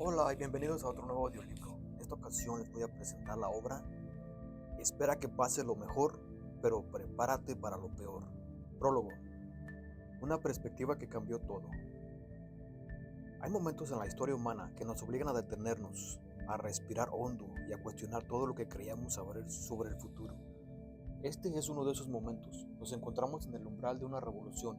Hola y bienvenidos a otro nuevo audiolibro. En esta ocasión les voy a presentar la obra Espera que pase lo mejor, pero prepárate para lo peor. Prólogo. Una perspectiva que cambió todo. Hay momentos en la historia humana que nos obligan a detenernos, a respirar hondo y a cuestionar todo lo que creíamos saber sobre el futuro. Este es uno de esos momentos. Nos encontramos en el umbral de una revolución,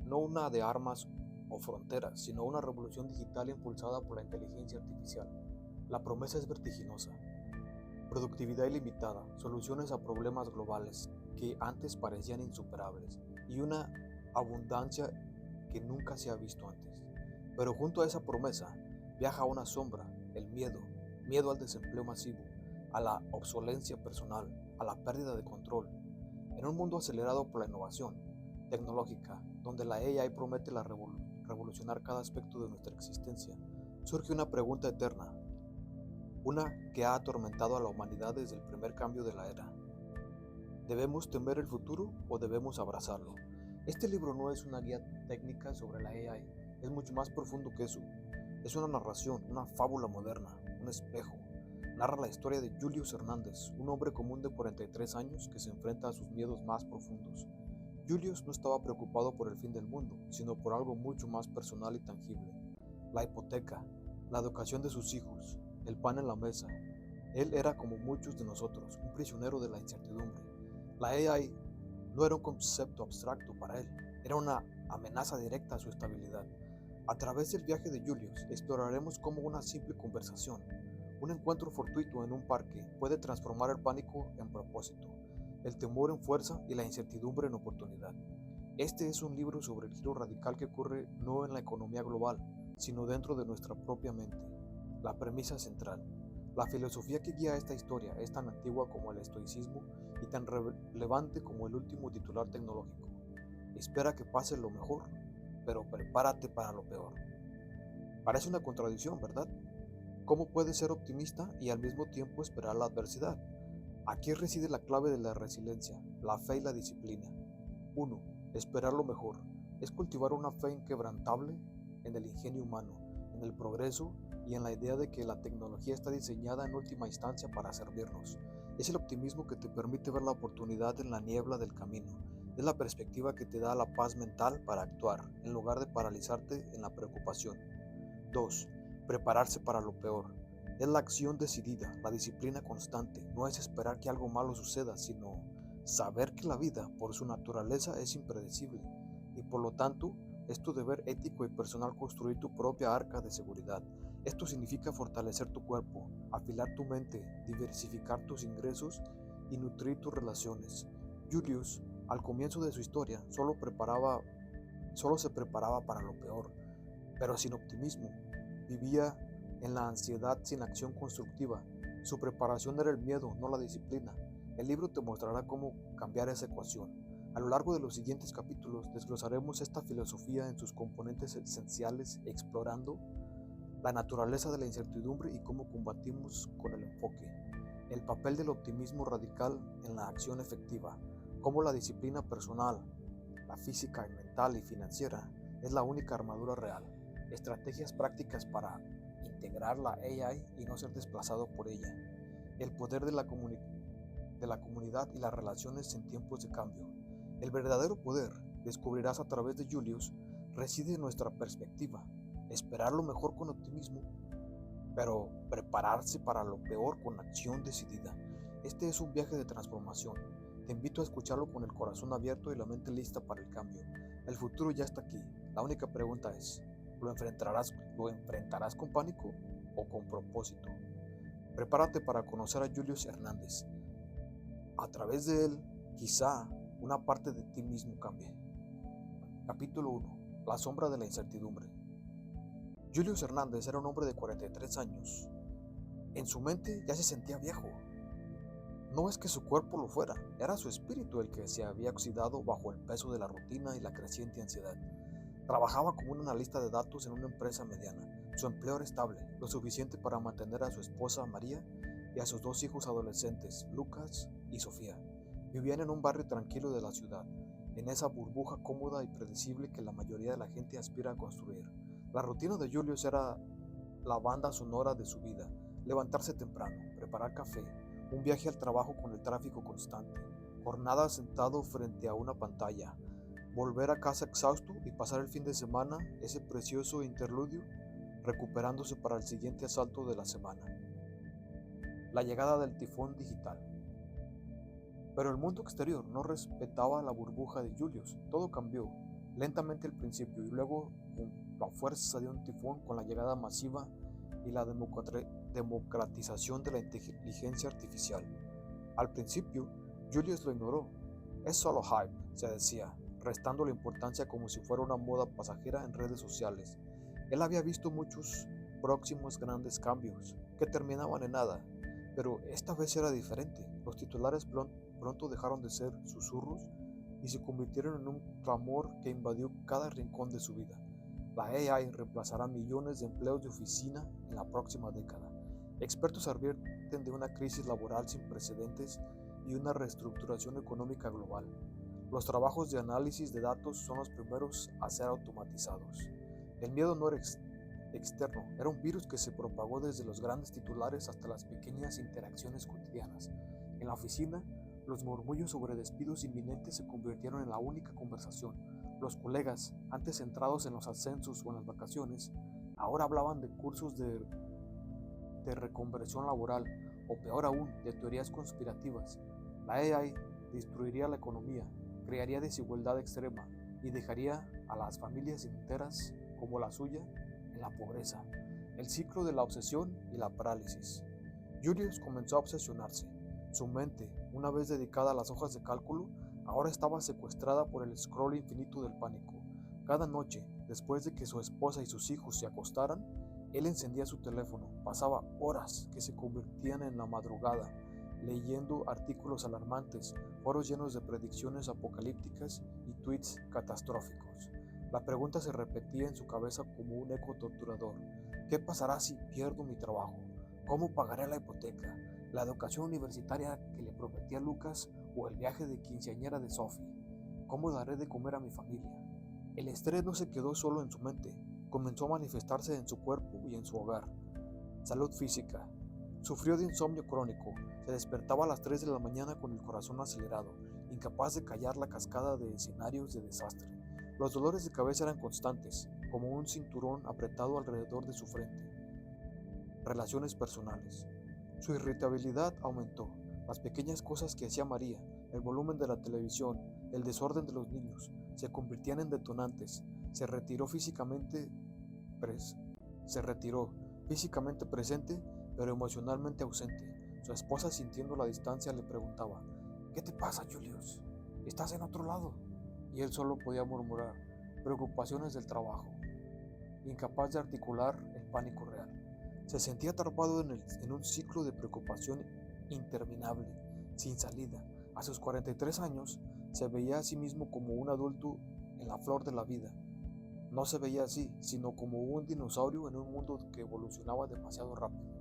no una de armas o fronteras, sino una revolución digital impulsada por la inteligencia artificial. La promesa es vertiginosa: productividad ilimitada, soluciones a problemas globales que antes parecían insuperables y una abundancia que nunca se ha visto antes. Pero junto a esa promesa viaja una sombra: el miedo, miedo al desempleo masivo, a la obsolencia personal, a la pérdida de control. En un mundo acelerado por la innovación tecnológica, donde la AI promete revolucionar cada aspecto de nuestra existencia, surge una pregunta eterna, una que ha atormentado a la humanidad desde el primer cambio de la era. ¿Debemos temer el futuro o debemos abrazarlo? Este libro no es una guía técnica sobre la AI, es mucho más profundo que eso. Es una narración, una fábula moderna, un espejo. Narra la historia de Julius Hernández, un hombre común de 43 años que se enfrenta a sus miedos más profundos. Julius no estaba preocupado por el fin del mundo, sino por algo mucho más personal y tangible: la hipoteca, la educación de sus hijos, el pan en la mesa. Él era, como muchos de nosotros, un prisionero de la incertidumbre. La AI no era un concepto abstracto para él, era una amenaza directa a su estabilidad. A través del viaje de Julius exploraremos cómo una simple conversación, un encuentro fortuito en un parque, puede transformar el pánico en propósito, el temor en fuerza y la incertidumbre en oportunidad. Este es un libro sobre el giro radical que ocurre no en la economía global, sino dentro de nuestra propia mente. La premisa central: la filosofía que guía esta historia es tan antigua como el estoicismo y tan relevante como el último titular tecnológico. Espera que pase lo mejor, pero prepárate para lo peor. Parece una contradicción, ¿verdad? ¿Cómo puedes ser optimista y al mismo tiempo esperar la adversidad? Aquí reside la clave de la resiliencia, la fe y la disciplina. 1. Esperar lo mejor. Es cultivar una fe inquebrantable en el ingenio humano, en el progreso y en la idea de que la tecnología está diseñada en última instancia para servirnos. Es el optimismo que te permite ver la oportunidad en la niebla del camino. Es la perspectiva que te da la paz mental para actuar, en lugar de paralizarte en la preocupación. 2. Prepararse para lo peor. Es la acción decidida, la disciplina constante. No es esperar que algo malo suceda, sino saber que la vida, por su naturaleza, es impredecible y por lo tanto es tu deber ético y personal construir tu propia arca de seguridad. Esto significa fortalecer tu cuerpo, afilar tu mente, diversificar tus ingresos y nutrir tus relaciones. Julius, al comienzo de su historia, solo se preparaba para lo peor, pero sin optimismo. Vivía en la ansiedad sin acción constructiva. Su preparación era el miedo, no la disciplina. El libro te mostrará cómo cambiar esa ecuación. A lo largo de los siguientes capítulos desglosaremos esta filosofía en sus componentes esenciales, explorando la naturaleza de la incertidumbre y cómo combatimos con el enfoque, el papel del optimismo radical en la acción efectiva, cómo la disciplina personal, la física, mental y financiera es la única armadura real, estrategias prácticas para integrar la AI y no ser desplazado por ella, el poder de la comunidad y las relaciones en tiempos de cambio. El verdadero poder, descubrirás a través de Julius, reside en nuestra perspectiva: esperar lo mejor con optimismo, pero prepararse para lo peor con acción decidida. Este es un viaje de transformación. Te invito a escucharlo con el corazón abierto y la mente lista para el cambio. El futuro ya está aquí. La única pregunta es: lo enfrentarás con pánico o con propósito? Prepárate para conocer a Julius Hernández. A través de él, quizá una parte de ti mismo cambie. Capítulo 1. La sombra de la incertidumbre. Julius Hernández era un hombre de 43 años. En su mente ya se sentía viejo. No es que su cuerpo lo fuera, era su espíritu el que se había oxidado bajo el peso de la rutina y la creciente ansiedad. Trabajaba como un analista de datos en una empresa mediana. Su empleo era estable, lo suficiente para mantener a su esposa María y a sus dos hijos adolescentes, Lucas y Sofía. Vivían en un barrio tranquilo de la ciudad, en esa burbuja cómoda y predecible que la mayoría de la gente aspira a construir. La rutina de Julius era la banda sonora de su vida, levantarse temprano, preparar café, un viaje al trabajo con el tráfico constante, jornadas sentado frente a una pantalla, volver a casa exhausto y pasar el fin de semana, ese precioso interludio, recuperándose para el siguiente asalto de la semana. La llegada del tifón digital. Pero el mundo exterior no respetaba la burbuja de Julius. Todo cambió, lentamente al principio y luego con la fuerza de un tifón con la llegada masiva y la democratización de la inteligencia artificial. Al principio, Julius lo ignoró. Es solo hype, se decía, restando la importancia como si fuera una moda pasajera en redes sociales. Él había visto muchos próximos grandes cambios que terminaban en nada, pero esta vez era diferente. Los titulares pronto dejaron de ser susurros y se convirtieron en un clamor que invadió cada rincón de su vida. La AI reemplazará millones de empleos de oficina en la próxima década. Expertos advierten de una crisis laboral sin precedentes y una reestructuración económica global. Los trabajos de análisis de datos son los primeros a ser automatizados. El miedo no era externo, era un virus que se propagó desde los grandes titulares hasta las pequeñas interacciones cotidianas. En la oficina, los murmullos sobre despidos inminentes se convirtieron en la única conversación. Los colegas, antes centrados en los ascensos o en las vacaciones, ahora hablaban de cursos de reconversión laboral o peor aún, de teorías conspirativas. La AI destruiría la economía, crearía desigualdad extrema y dejaría a las familias enteras como la suya en la pobreza. El ciclo de la obsesión y la parálisis. Julius comenzó a obsesionarse. Su mente, una vez dedicada a las hojas de cálculo, ahora estaba secuestrada por el scroll infinito del pánico. Cada noche, después de que su esposa y sus hijos se acostaran, él encendía su teléfono, pasaba horas que se convertían en la madrugada, leyendo artículos alarmantes, foros llenos de predicciones apocalípticas y tweets catastróficos. La pregunta se repetía en su cabeza como un eco torturador. ¿Qué pasará si pierdo mi trabajo? ¿Cómo pagaré la hipoteca? ¿La educación universitaria que le prometí a Lucas o el viaje de quinceañera de Sophie? ¿Cómo daré de comer a mi familia? El estrés no se quedó solo en su mente, comenzó a manifestarse en su cuerpo y en su hogar. Salud física. Sufrió de insomnio crónico, se despertaba a las 3 de la mañana con el corazón acelerado, incapaz de callar la cascada de escenarios de desastre. Los dolores de cabeza eran constantes, como un cinturón apretado alrededor de su frente. Relaciones personales. Su irritabilidad aumentó. Las pequeñas cosas que hacía María, el volumen de la televisión, el desorden de los niños, se convertían en detonantes. Se retiró físicamente presente, pero emocionalmente ausente. Su esposa, sintiendo la distancia, le preguntaba: ¿Qué te pasa, Julius? ¿Estás en otro lado? Y él solo podía murmurar: preocupaciones del trabajo, incapaz de articular el pánico real. Se sentía atrapado en un ciclo de preocupación interminable, sin salida. A sus 43 años, se veía a sí mismo como un adulto en la flor de la vida. No se veía así, sino como un dinosaurio en un mundo que evolucionaba demasiado rápido.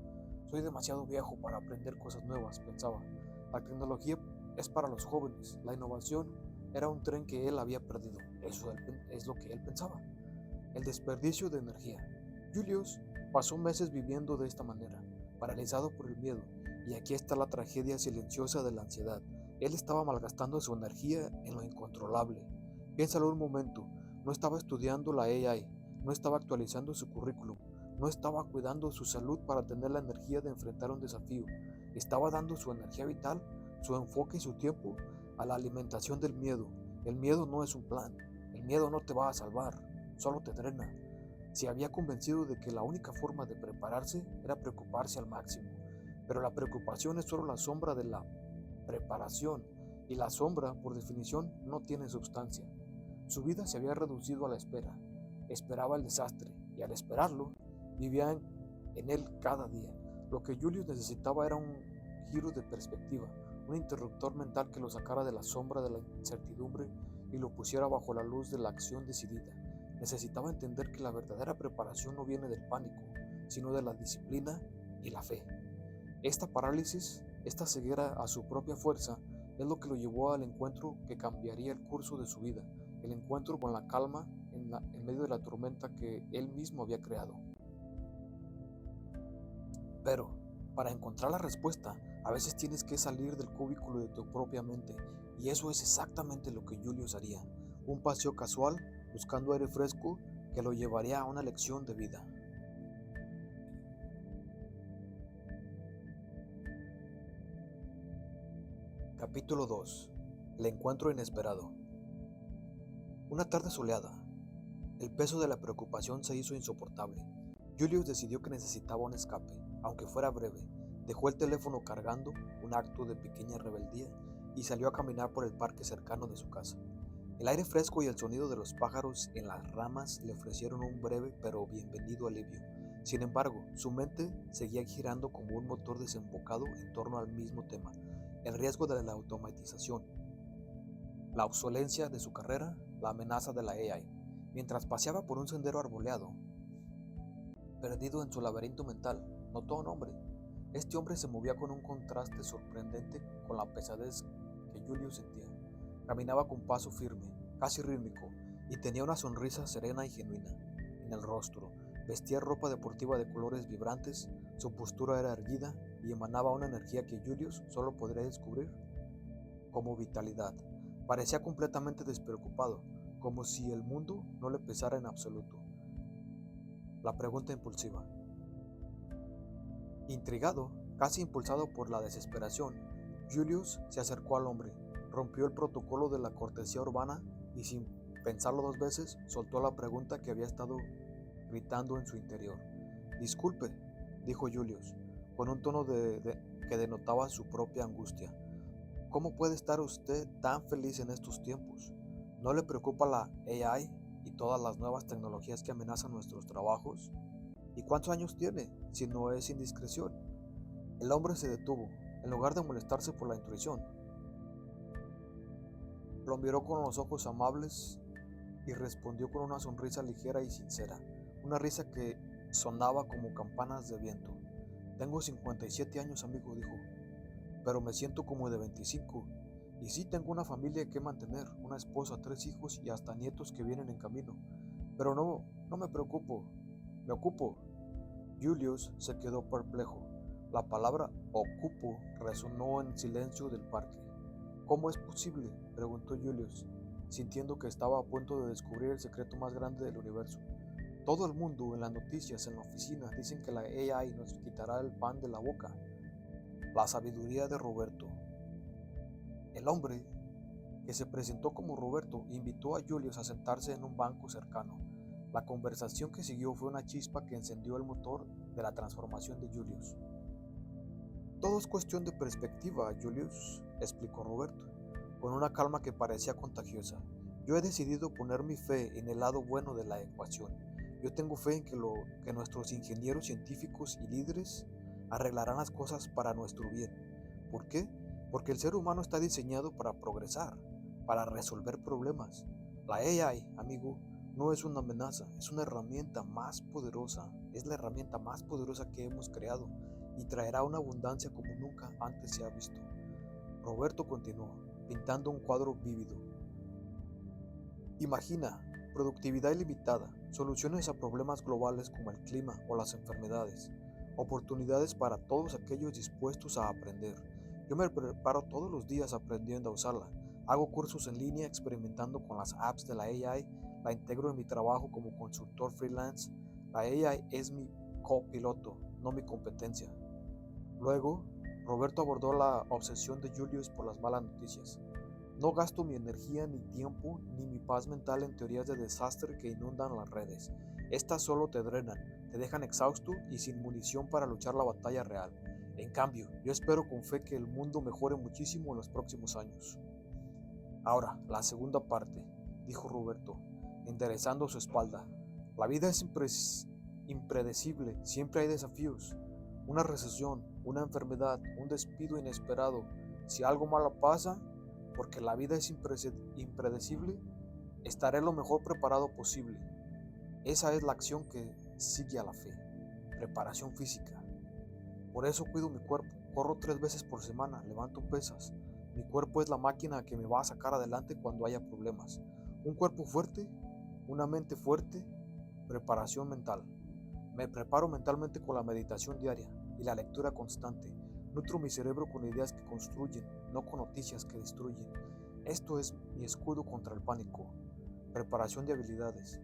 Soy demasiado viejo para aprender cosas nuevas, pensaba. La tecnología es para los jóvenes, la innovación era un tren que él había perdido. Eso es lo que él pensaba. El desperdicio de energía. Julius pasó meses viviendo de esta manera, paralizado por el miedo, y aquí está la tragedia silenciosa de la ansiedad. Él estaba malgastando su energía en lo incontrolable. Piénsalo un momento, no estaba estudiando la AI, no estaba actualizando su currículum, no estaba cuidando su salud para tener la energía de enfrentar un desafío. Estaba dando su energía vital, su enfoque y su tiempo a la alimentación del miedo. El miedo no es un plan, el miedo no te va a salvar, solo te drena. Se había convencido de que la única forma de prepararse era preocuparse al máximo, pero la preocupación es solo la sombra de la preparación, y la sombra, por definición, no tiene sustancia. Su vida se había reducido a la espera. Esperaba el desastre, y al esperarlo, vivía en él cada día. Lo que Julius necesitaba era un giro de perspectiva, un interruptor mental que lo sacara de la sombra de la incertidumbre y lo pusiera bajo la luz de la acción decidida. Necesitaba entender que la verdadera preparación no viene del pánico, sino de la disciplina y la fe. Esta parálisis, esta ceguera a su propia fuerza, es lo que lo llevó al encuentro que cambiaría el curso de su vida, el encuentro con la calma en medio de la tormenta que él mismo había creado. Pero, para encontrar la respuesta, a veces tienes que salir del cubículo de tu propia mente, y eso es exactamente lo que Julius haría. Un paseo casual, buscando aire fresco, que lo llevaría a una lección de vida. Capítulo 2. El encuentro inesperado. Una tarde soleada. El peso de la preocupación se hizo insoportable. Julius decidió que necesitaba un escape, aunque fuera breve. Dejó el teléfono cargando, un acto de pequeña rebeldía, y salió a caminar por el parque cercano de su casa. El aire fresco y el sonido de los pájaros en las ramas le ofrecieron un breve pero bienvenido alivio. Sin embargo, su mente seguía girando como un motor desembocado en torno al mismo tema: el riesgo de la automatización, la obsolencia de su carrera, la amenaza de la AI. Mientras paseaba por un sendero arboleado, perdido en su laberinto mental, notó a un hombre. Este hombre se movía con un contraste sorprendente con la pesadez que Julius sentía. Caminaba con paso firme, casi rítmico, y tenía una sonrisa serena y genuina en el rostro. Vestía ropa deportiva de colores vibrantes, su postura era erguida y emanaba una energía que Julius solo podría descubrir como vitalidad. Parecía completamente despreocupado, como si el mundo no le pesara en absoluto. La pregunta impulsiva. Intrigado, casi impulsado por la desesperación, Julius se acercó al hombre, rompió el protocolo de la cortesía urbana y, sin pensarlo dos veces, soltó la pregunta que había estado gritando en su interior. «Disculpe», dijo Julius, con un tono que denotaba su propia angustia. «¿Cómo puede estar usted tan feliz en estos tiempos? ¿No le preocupa la AI y todas las nuevas tecnologías que amenazan nuestros trabajos? ¿Y cuántos años tiene, si no es indiscreción?». El hombre se detuvo, en lugar de molestarse por la intuición. Lo miró con los ojos amables y respondió con una sonrisa ligera y sincera, una risa que sonaba como campanas de viento. «Tengo 57 años, amigo», dijo, «pero me siento como de 25. Y sí, tengo una familia que mantener, una esposa, 3 hijos y hasta nietos que vienen en camino. Pero no me preocupo, me ocupo». Julius se quedó perplejo. La palabra «ocupo» resonó en silencio del parque. «¿Cómo es posible?», preguntó Julius, sintiendo que estaba a punto de descubrir el secreto más grande del universo. «Todo el mundo, en las noticias, en la oficina, dicen que la AI nos quitará el pan de la boca». La sabiduría de Roberto. El hombre, que se presentó como Roberto, invitó a Julius a sentarse en un banco cercano. La conversación que siguió fue una chispa que encendió el motor de la transformación de Julius. «Todo es cuestión de perspectiva, Julius», explicó Roberto, con una calma que parecía contagiosa. «Yo he decidido poner mi fe en el lado bueno de la ecuación. Yo tengo fe en que nuestros ingenieros científicos y líderes arreglarán las cosas para nuestro bien. ¿Por qué? Porque el ser humano está diseñado para progresar, para resolver problemas. La AI, amigo, no es una amenaza, es una herramienta más poderosa, es la herramienta más poderosa que hemos creado y traerá una abundancia como nunca antes se ha visto». Roberto continuó, pintando un cuadro vívido. «Imagina, productividad ilimitada, soluciones a problemas globales como el clima o las enfermedades, oportunidades para todos aquellos dispuestos a aprender. Yo me preparo todos los días aprendiendo a usarla. Hago cursos en línea experimentando con las apps de la AI, la integro en mi trabajo como consultor freelance. La AI es mi copiloto, no mi competencia». Luego, Roberto abordó la obsesión de Julius por las malas noticias. «No gasto mi energía, ni tiempo, ni mi paz mental en teorías de desastre que inundan las redes. Estas solo te drenan, te dejan exhausto y sin munición para luchar la batalla real. En cambio, yo espero con fe que el mundo mejore muchísimo en los próximos años». «Ahora, la segunda parte», dijo Roberto, enderezando su espalda. «La vida es impredecible, siempre hay desafíos. Una recesión, una enfermedad, un despido inesperado. Si algo malo pasa, porque la vida es impredecible, estaré lo mejor preparado posible. Esa es la acción que sigue a la fe. Preparación física. Por eso cuido mi cuerpo. Corro 3 veces por semana, levanto pesas. Mi cuerpo es la máquina que me va a sacar adelante cuando haya problemas. Un cuerpo fuerte, una mente fuerte, preparación mental. Me preparo mentalmente con la meditación diaria. y la lectura constante. Nutro mi cerebro con ideas que construyen, no con noticias que destruyen. Esto es mi escudo contra el pánico. Preparación de habilidades.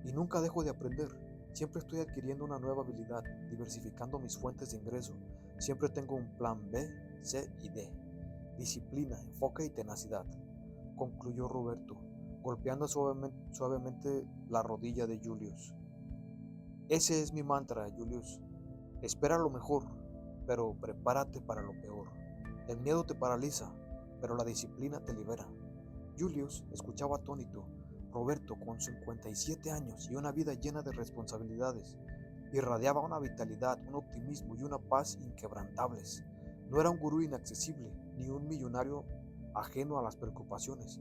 Y nunca dejo de aprender. Siempre estoy adquiriendo una nueva habilidad, diversificando mis fuentes de ingreso. Siempre tengo un plan B, C y D. Disciplina, enfoque y tenacidad, concluyó Roberto, golpeando suavemente la rodilla de Julius. Ese es mi mantra, Julius. Espera lo mejor, pero prepárate para lo peor. El miedo te paraliza, pero la disciplina te libera. Julius escuchaba atónito. Roberto, con 57 años y una vida llena de responsabilidades, irradiaba una vitalidad, un optimismo y una paz inquebrantables. No era un gurú inaccesible, ni un millonario ajeno a las preocupaciones.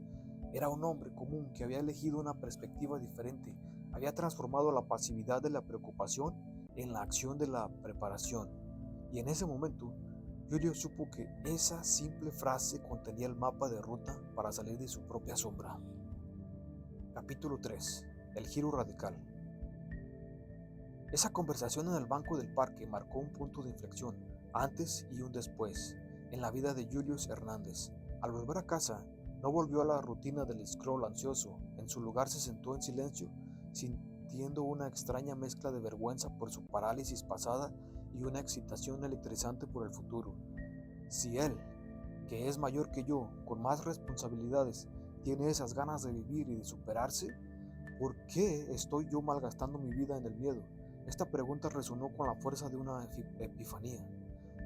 Era un hombre común que había elegido una perspectiva diferente, había transformado la pasividad de la preocupación en la acción de la preparación. Y en ese momento, Julio supo que esa simple frase contenía el mapa de ruta para salir de su propia sombra. Capítulo 3. El giro radical. Esa conversación en el banco del parque marcó un punto de inflexión, antes y un después, en la vida de Julius Hernández. Al volver a casa, no volvió a la rutina del scroll ansioso. En su lugar se sentó en silencio, sintiendo una extraña mezcla de vergüenza por su parálisis pasada y una excitación electrizante por el futuro. Si él, que es mayor que yo, con más responsabilidades, tiene esas ganas de vivir y de superarse, ¿por qué estoy yo malgastando mi vida en el miedo? Esta pregunta resonó con la fuerza de una epifanía.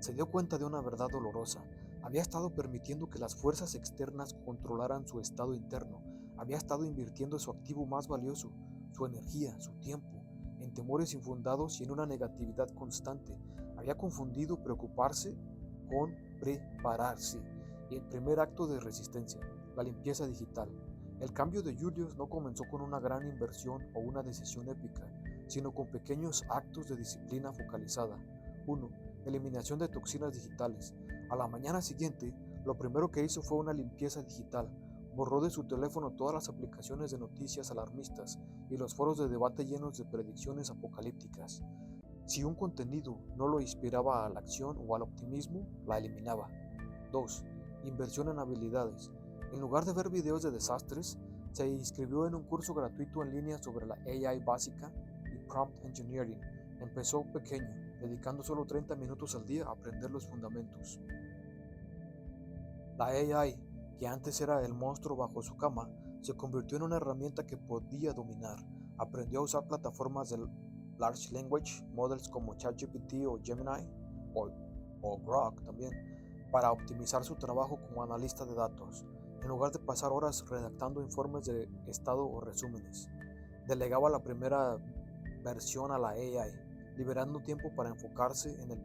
Se dio cuenta de una verdad dolorosa. Había estado permitiendo que las fuerzas externas controlaran su estado interno. Había estado invirtiendo su activo más valioso, su energía, su tiempo, en temores infundados y en una negatividad constante. Había confundido preocuparse con prepararse. Y el primer acto de resistencia, la limpieza digital. El cambio de Julius no comenzó con una gran inversión o una decisión épica, sino con pequeños actos de disciplina focalizada. 1. Eliminación de toxinas digitales. A la mañana siguiente, lo primero que hizo fue una limpieza digital. Borró de su teléfono todas las aplicaciones de noticias alarmistas y los foros de debate llenos de predicciones apocalípticas. Si un contenido no lo inspiraba a la acción o al optimismo, la eliminaba. 2. Inversión en habilidades. En lugar de ver videos de desastres, se inscribió en un curso gratuito en línea sobre la AI básica y prompt engineering. Empezó pequeño, dedicando solo 30 minutos al día a aprender los fundamentos. La AI, que antes era el monstruo bajo su cama, se convirtió en una herramienta que podía dominar. Aprendió a usar plataformas de Large Language Models como ChatGPT o Gemini, o Grok también, para optimizar su trabajo como analista de datos, en lugar de pasar horas redactando informes de estado o resúmenes. Delegaba la primera versión a la AI, liberando tiempo para enfocarse en el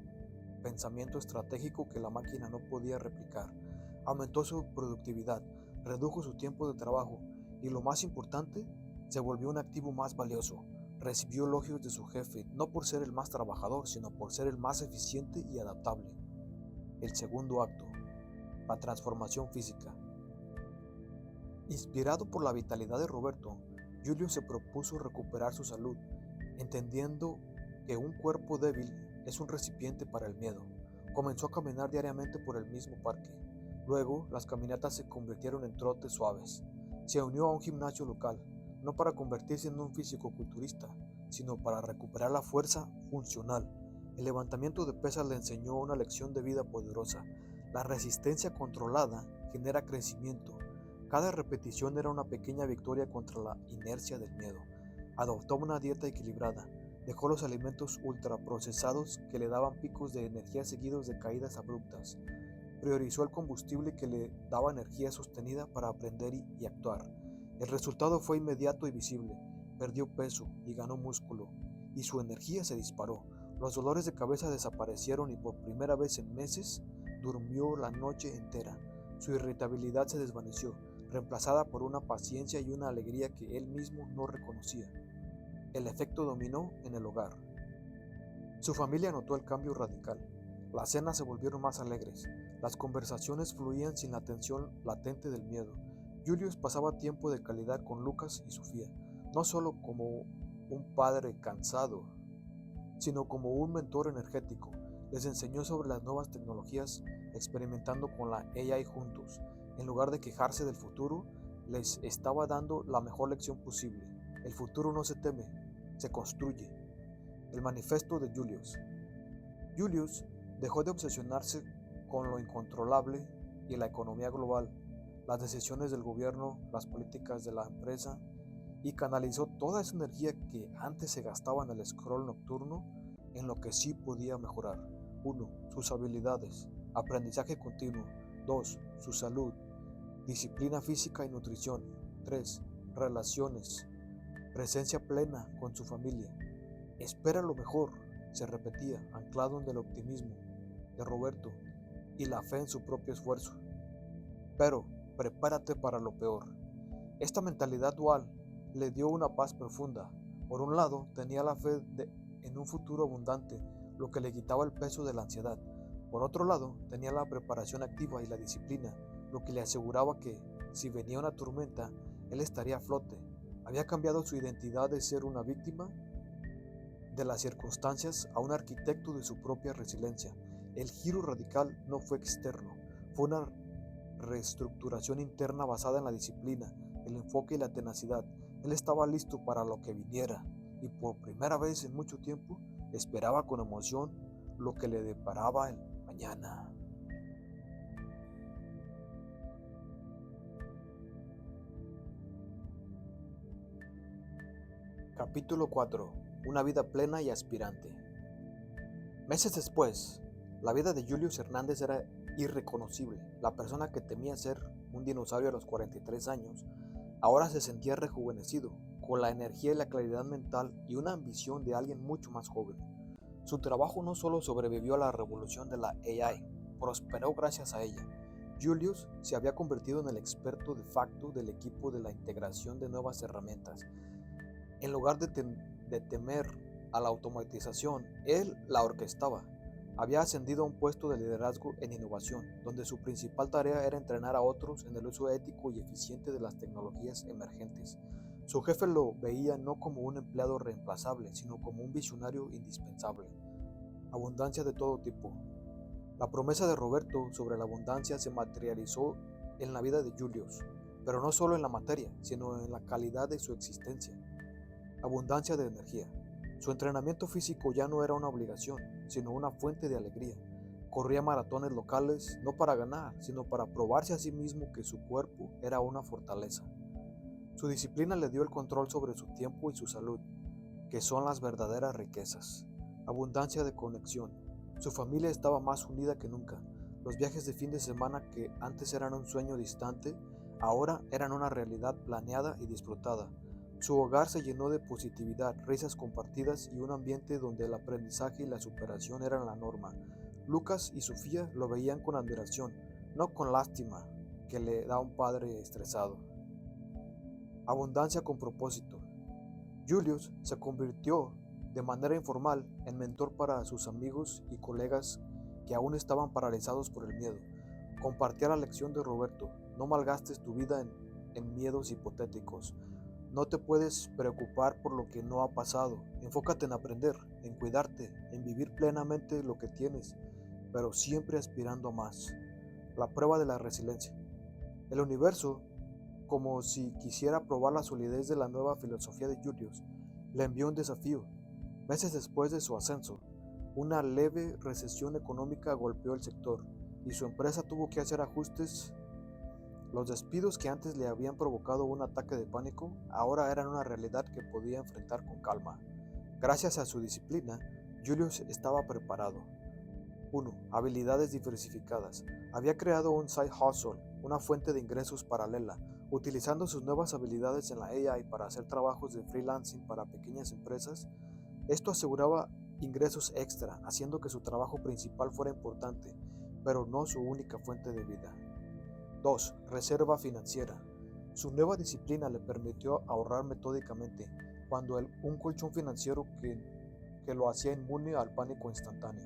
pensamiento estratégico que la máquina no podía replicar. Aumentó su productividad, redujo su tiempo de trabajo y, lo más importante, se volvió un activo más valioso. Recibió elogios de su jefe, no por ser el más trabajador, sino por ser el más eficiente y adaptable. El segundo acto, la transformación física. Inspirado por la vitalidad de Roberto, Julio se propuso recuperar su salud, entendiendo que un cuerpo débil es un recipiente para el miedo. Comenzó a caminar diariamente por el mismo parque. Luego, las caminatas se convirtieron en trotes suaves. Se unió a un gimnasio local, no para convertirse en un físico-culturista, sino para recuperar la fuerza funcional. El levantamiento de pesas le enseñó una lección de vida poderosa. La resistencia controlada genera crecimiento. Cada repetición era una pequeña victoria contra la inercia del miedo. Adoptó una dieta equilibrada. Dejó los alimentos ultraprocesados que le daban picos de energía seguidos de caídas abruptas. Priorizó el combustible que le daba energía sostenida para aprender y actuar. El resultado fue inmediato y visible. Perdió peso y ganó músculo, y su energía se disparó. Los dolores de cabeza desaparecieron y por primera vez en meses durmió la noche entera. Su irritabilidad se desvaneció, reemplazada por una paciencia y una alegría que él mismo no reconocía. El efecto dominó en el hogar. Su familia notó el cambio radical. Las cenas se volvieron más alegres. Las conversaciones fluían sin la tensión latente del miedo. Julius pasaba tiempo de calidad con Lucas y Sofía, no solo como un padre cansado, sino como un mentor energético. Les enseñó sobre las nuevas tecnologías, experimentando con la AI juntos. En lugar de quejarse del futuro, les estaba dando la mejor lección posible. El futuro no se teme, se construye. El manifiesto de Julius. Julius dejó de obsesionarse con lo incontrolable y la economía global, las decisiones del gobierno, las políticas de la empresa, y canalizó toda esa energía que antes se gastaba en el scroll nocturno en lo que sí podía mejorar. 1. Sus habilidades, aprendizaje continuo. 2. Su salud, disciplina física y nutrición. 3. Relaciones, presencia plena con su familia. Espera lo mejor, se repetía, anclado en el optimismo de Roberto y la fe en su propio esfuerzo. Pero prepárate para lo peor. Esta mentalidad dual le dio una paz profunda. Por un lado, tenía la fe en un futuro abundante, lo que le quitaba el peso de la ansiedad. Por otro lado, tenía la preparación activa y la disciplina, lo que le aseguraba que, si venía una tormenta, él estaría a flote. Había cambiado su identidad de ser una víctima de las circunstancias a un arquitecto de su propia resiliencia. El giro radical no fue externo, fue una reestructuración interna basada en la disciplina, el enfoque y la tenacidad. Él estaba listo para lo que viniera y por primera vez en mucho tiempo esperaba con emoción lo que le deparaba el mañana. Capítulo 4. Una vida plena y aspirante. Meses después, la vida de Julius Hernández era irreconocible. La persona que temía ser un dinosaurio a los 43 años, ahora se sentía rejuvenecido, con la energía y la claridad mental y una ambición de alguien mucho más joven. Su trabajo no solo sobrevivió a la revolución de la AI, prosperó gracias a ella. Julius se había convertido en el experto de facto del equipo de la integración de nuevas herramientas. En lugar de temer a la automatización, él la orquestaba. Había ascendido a un puesto de liderazgo en innovación, donde su principal tarea era entrenar a otros en el uso ético y eficiente de las tecnologías emergentes. Su jefe lo veía no como un empleado reemplazable, sino como un visionario indispensable. Abundancia de todo tipo. La promesa de Roberto sobre la abundancia se materializó en la vida de Julius, pero no solo en la materia, sino en la calidad de su existencia. Abundancia de energía. Su entrenamiento físico ya no era una obligación, sino una fuente de alegría. Corría maratones locales no para ganar, sino para probarse a sí mismo que su cuerpo era una fortaleza. Su disciplina le dio el control sobre su tiempo y su salud, que son las verdaderas riquezas. Abundancia de conexión. Su familia estaba más unida que nunca. Los viajes de fin de semana que antes eran un sueño distante, ahora eran una realidad planeada y disfrutada. Su hogar se llenó de positividad, risas compartidas y un ambiente donde el aprendizaje y la superación eran la norma. Lucas y Sofía lo veían con admiración, no con lástima que le da un padre estresado. Abundancia con propósito. Julius se convirtió de manera informal en mentor para sus amigos y colegas que aún estaban paralizados por el miedo. Compartía la lección de Roberto: no malgastes tu vida en miedos hipotéticos. No te puedes preocupar por lo que no ha pasado. Enfócate en aprender, en cuidarte, en vivir plenamente lo que tienes, pero siempre aspirando a más. La prueba de la resiliencia. El universo, como si quisiera probar la solidez de la nueva filosofía de Julius, le envió un desafío. Meses después de su ascenso, una leve recesión económica golpeó el sector y su empresa tuvo que hacer ajustes. Los despidos que antes le habían provocado un ataque de pánico ahora eran una realidad que podía enfrentar con calma. Gracias a su disciplina, Julius estaba preparado. 1. Habilidades diversificadas. Había creado un side hustle, una fuente de ingresos paralela, utilizando sus nuevas habilidades en la AI para hacer trabajos de freelancing para pequeñas empresas. Esto aseguraba ingresos extra, haciendo que su trabajo principal fuera importante, pero no su única fuente de vida. 2. Reserva financiera. Su nueva disciplina le permitió ahorrar metódicamente, cuando un colchón financiero que lo hacía inmune al pánico instantáneo.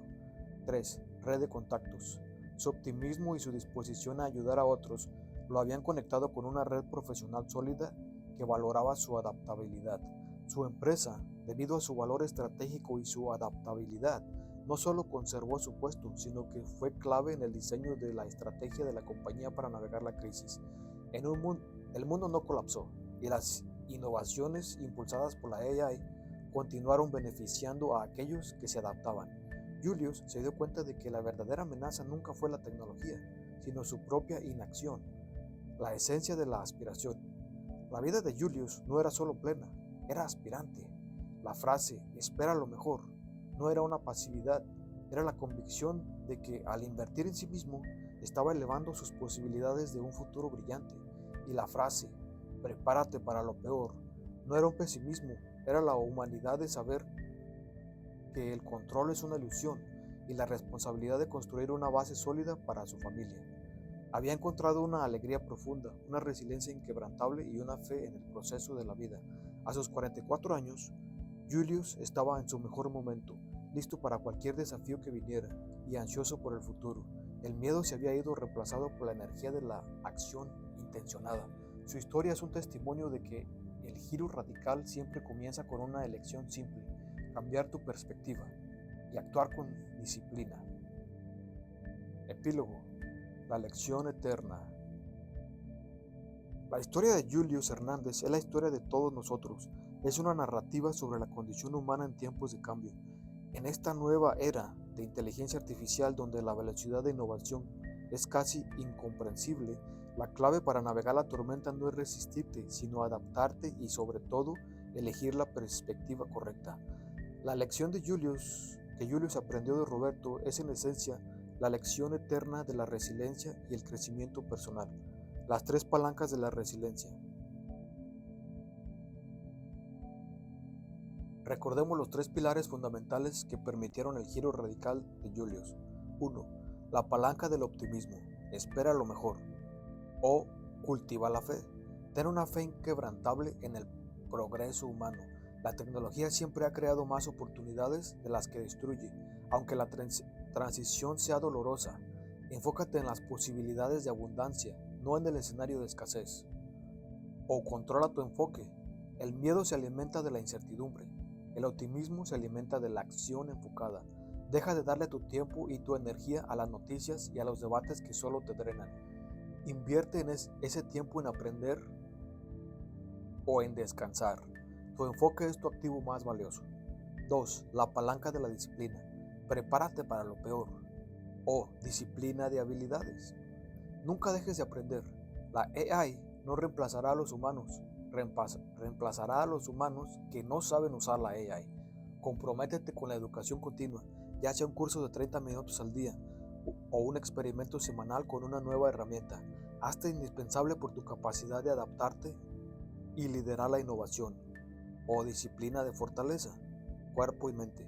3. Red de contactos. Su optimismo y su disposición a ayudar a otros lo habían conectado con una red profesional sólida que valoraba su adaptabilidad. Su empresa, debido a su valor estratégico y su adaptabilidad, no solo conservó su puesto, sino que fue clave en el diseño de la estrategia de la compañía para navegar la crisis. El mundo no colapsó y las innovaciones impulsadas por la AI continuaron beneficiando a aquellos que se adaptaban. Julius se dio cuenta de que la verdadera amenaza nunca fue la tecnología, sino su propia inacción, la esencia de la aspiración. La vida de Julius no era solo plena, era aspirante. La frase "espera lo mejor" no era una pasividad, era la convicción de que al invertir en sí mismo estaba elevando sus posibilidades de un futuro brillante. Y la frase "prepárate para lo peor" no era un pesimismo, era la humanidad de saber que el control es una ilusión y la responsabilidad de construir una base sólida para su familia. Había encontrado una alegría profunda, una resiliencia inquebrantable y una fe en el proceso de la vida. A sus 44 años, Julius estaba en su mejor momento, listo para cualquier desafío que viniera y ansioso por el futuro. El miedo se había ido reemplazado por la energía de la acción intencionada. Su historia es un testimonio de que el giro radical siempre comienza con una elección simple: cambiar tu perspectiva y actuar con disciplina. Epílogo: la lección eterna. La historia de Julius Hernández es la historia de todos nosotros. Es una narrativa sobre la condición humana en tiempos de cambio. En esta nueva era de inteligencia artificial donde la velocidad de innovación es casi incomprensible, la clave para navegar la tormenta no es resistirte, sino adaptarte y sobre todo elegir la perspectiva correcta. La lección que Julius aprendió de Roberto es en esencia la lección eterna de la resiliencia y el crecimiento personal. Las tres palancas de la resiliencia. Recordemos los tres pilares fundamentales que permitieron el giro radical de Julius. 1. La palanca del optimismo. Espera lo mejor. O cultiva la fe. Ten una fe inquebrantable en el progreso humano. La tecnología siempre ha creado más oportunidades de las que destruye, aunque la transición sea dolorosa. Enfócate en las posibilidades de abundancia, no en el escenario de escasez. O controla tu enfoque. El miedo se alimenta de la incertidumbre. El optimismo se alimenta de la acción enfocada. Deja de darle tu tiempo y tu energía a las noticias y a los debates que solo te drenan. Invierte en ese tiempo en aprender o en descansar. Tu enfoque es tu activo más valioso. 2. La palanca de la disciplina. Prepárate para lo peor. O disciplina de habilidades. Nunca dejes de aprender. La AI no reemplazará a los humanos, reemplazará a los humanos que no saben usar la AI. Comprométete con la educación continua, ya sea un curso de 30 minutos al día o un experimento semanal con una nueva herramienta. Hazte indispensable por tu capacidad de adaptarte y liderar la innovación. O disciplina de fortaleza, cuerpo y mente.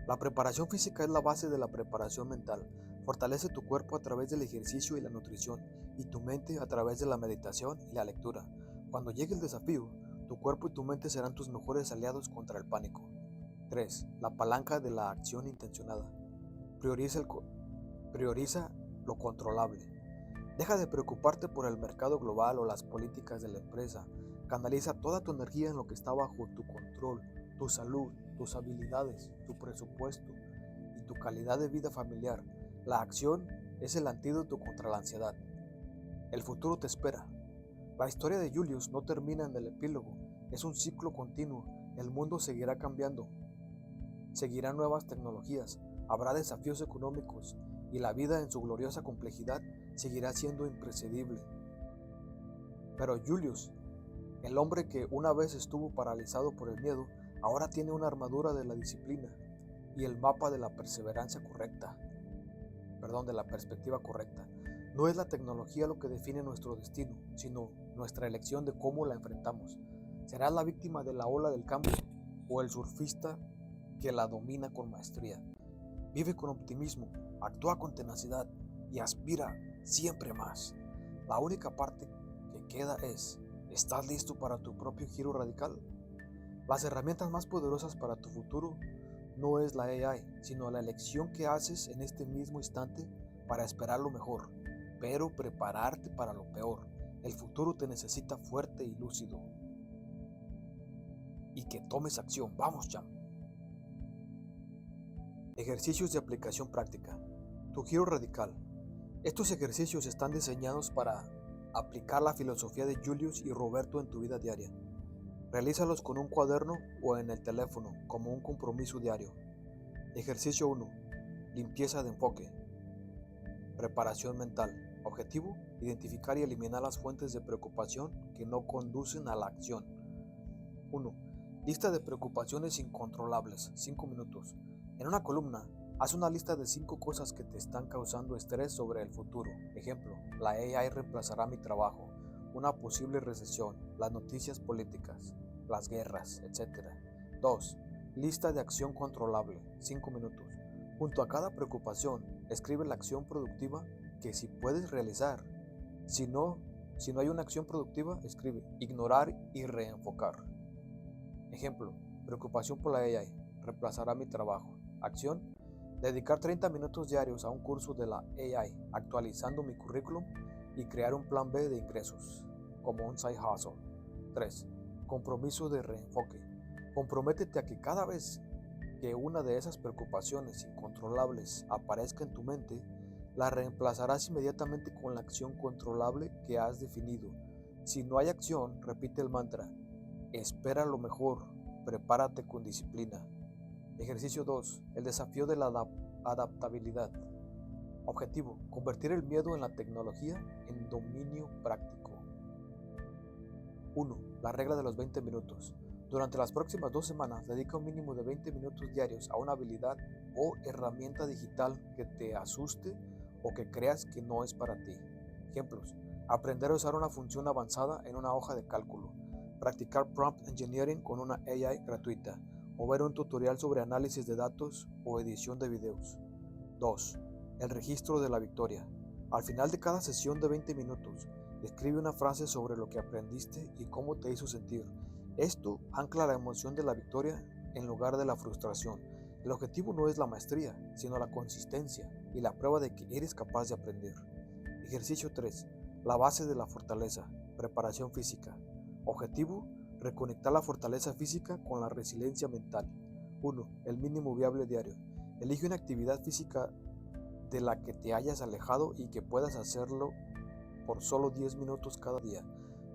La preparación física es la base de la preparación mental. Fortalece tu cuerpo a través del ejercicio y la nutrición, y tu mente a través de la meditación y la lectura. Cuando llegue el desafío, tu cuerpo y tu mente serán tus mejores aliados contra el pánico. 3. La palanca de la acción intencionada. Prioriza lo controlable. Deja de preocuparte por el mercado global o las políticas de la empresa. Canaliza toda tu energía en lo que está bajo tu control: tu salud, tus habilidades, tu presupuesto y tu calidad de vida familiar. La acción es el antídoto contra la ansiedad. El futuro te espera. La historia de Julius no termina en el epílogo, es un ciclo continuo. El mundo seguirá cambiando, seguirán nuevas tecnologías, habrá desafíos económicos y la vida en su gloriosa complejidad seguirá siendo imprescindible. Pero Julius, el hombre que una vez estuvo paralizado por el miedo, ahora tiene una armadura de la disciplina y el mapa de la de la perspectiva correcta. No es la tecnología lo que define nuestro destino, sino nuestra elección de cómo la enfrentamos. ¿Serás la víctima de la ola del cambio o el surfista que la domina con maestría? Vive con optimismo, actúa con tenacidad y aspira siempre más. La única parte que queda es: ¿estás listo para tu propio giro radical? Las herramientas más poderosas para tu futuro no es la AI, sino la elección que haces en este mismo instante para esperar lo mejor, pero prepararte para lo peor. El futuro te necesita fuerte y lúcido. Y que tomes acción. ¡Vamos, Jam! Ejercicios de aplicación práctica. Tu giro radical. Estos ejercicios están diseñados para aplicar la filosofía de Julius y Roberto en tu vida diaria. Realízalos con un cuaderno o en el teléfono como un compromiso diario. Ejercicio 1. Limpieza de enfoque. Preparación mental. Objetivo: identificar y eliminar las fuentes de preocupación que no conducen a la acción. 1. Lista de preocupaciones incontrolables. 5 minutos. En una columna, haz una lista de 5 cosas que te están causando estrés sobre el futuro. Ejemplo: la AI reemplazará mi trabajo, una posible recesión, las noticias políticas, las guerras, etc. 2. Lista de acción controlable. 5 minutos. Junto a cada preocupación, escribe la acción productiva que sí puedes realizar. Si no hay una acción productiva, escribe ignorar y reenfocar. Ejemplo: preocupación por la AI, reemplazará mi trabajo. Acción: dedicar 30 minutos diarios a un curso de la AI, actualizando mi currículum y crear un plan B de ingresos, como un side hustle. 3. Compromiso de reenfoque. Comprométete a que cada vez que una de esas preocupaciones incontrolables aparezca en tu mente, la reemplazarás inmediatamente con la acción controlable que has definido. Si no hay acción, repite el mantra: espera lo mejor, prepárate con disciplina. Ejercicio 2. El desafío de la adaptabilidad. Objetivo: convertir el miedo en la tecnología en dominio práctico. 1. La regla de los 20 minutos. Durante las próximas 2 semanas, dedica un mínimo de 20 minutos diarios a una habilidad o herramienta digital que te asuste o que creas que no es para ti. Ejemplos: aprender a usar una función avanzada en una hoja de cálculo, practicar prompt engineering con una AI gratuita, o ver un tutorial sobre análisis de datos o edición de videos. 2. El registro de la victoria. Al final de cada sesión de 20 minutos, escribe una frase sobre lo que aprendiste y cómo te hizo sentir. Esto ancla la emoción de la victoria en lugar de la frustración. El objetivo no es la maestría, sino la consistencia y la prueba de que eres capaz de aprender. Ejercicio 3. La base de la fortaleza. Preparación física. Objetivo: reconectar la fortaleza física con la resiliencia mental. 1. El mínimo viable diario. Elige una actividad física de la que te hayas alejado y que puedas hacerlo por solo 10 minutos cada día.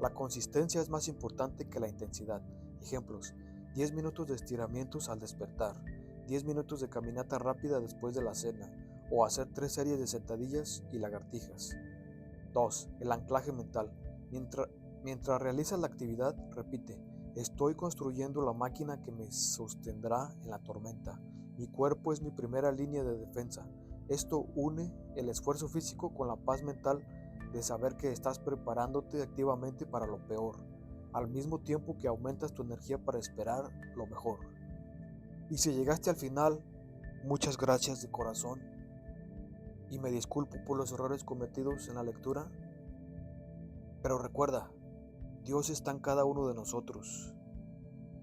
La consistencia es más importante que la intensidad. Ejemplos: 10 minutos de estiramientos al despertar, 10 minutos de caminata rápida después de la cena, o hacer 3 series de sentadillas y lagartijas. 2. El anclaje mental. Mientras realizas la actividad, repite: estoy construyendo la máquina que me sostendrá en la tormenta. Mi cuerpo es mi primera línea de defensa. Esto une el esfuerzo físico con la paz mental de saber que estás preparándote activamente para lo peor, al mismo tiempo que aumentas tu energía para esperar lo mejor. Y si llegaste al final, muchas gracias de corazón, y me disculpo por los errores cometidos en la lectura, pero recuerda, Dios está en cada uno de nosotros.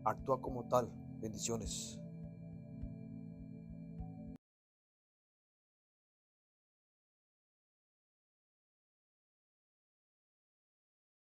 Actúa como tal. Bendiciones.